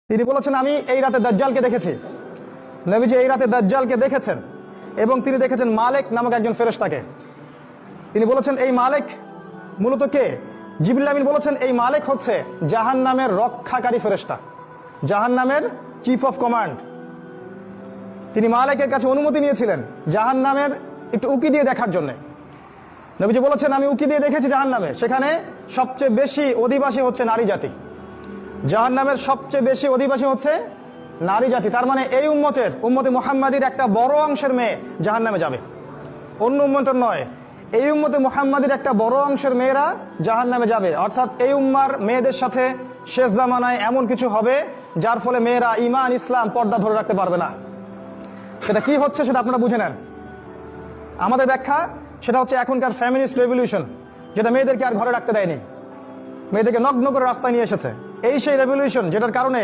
তিনি বলেছেন, আমি এই রাতে দাজ্জালকে দেখেছি। নবীজি এই রাতে দাজ্জালকে দেখেছেন এবং তিনি দেখেছেন মালিক নামক একজন ফেরেশতাকে। তিনি বলেছেন এই মালিক মূলত কে? জিবরিল আমিন বলেছেন এই মালিক হচ্ছে জাহান্নামের রক্ষাকারী ফেরেশতা, জাহান্নামের চিফ অফ কমান্ড। তিনি মালিকের কাছে অনুমতি নিয়েছিলেন জাহান্নামের একটু উকি দিয়ে দেখার জন্য। নবীজি বলেছেন, আমি উকি দিয়ে দেখেছি জাহান্নামে, সেখানে সবচেয়ে বেশি অধিবাসী হচ্ছে নারী জাতি। জাহান্নামের সবচেয়ে বেশি অধিবাসী হচ্ছে নারী জাতি। তার মানে এই উম্মতে মুহাম্মাদির একটা বড় অংশের মেয়ে জাহান্নামে যাবে, অন্য উম্মতের নয়। এই উম্মতে মুহাম্মাদির একটা বড় অংশের মেয়েরা জাহান্নামে যাবে। অর্থাৎ এই উম্মার মেয়েদের সাথে শেষ জামানায় এমন কিছু হবে যার ফলে মেয়েরা ঈমান, ইসলাম, পর্দা ধরে রাখতে পারবে না। সেটা কি হচ্ছে সেটা আপনারা বুঝে নেন। আমাদের ব্যাখ্যা সেটা হচ্ছে এখনকার ফেমিনিস্ট রেভলিউশন, যেটা মেয়েদেরকে আর ঘরে রাখতে দেয়নি, মেয়েদেরকে নগ্ন করে রাস্তায় নিয়ে এসেছে। এই সেই রেভলিউশন যেটার কারণে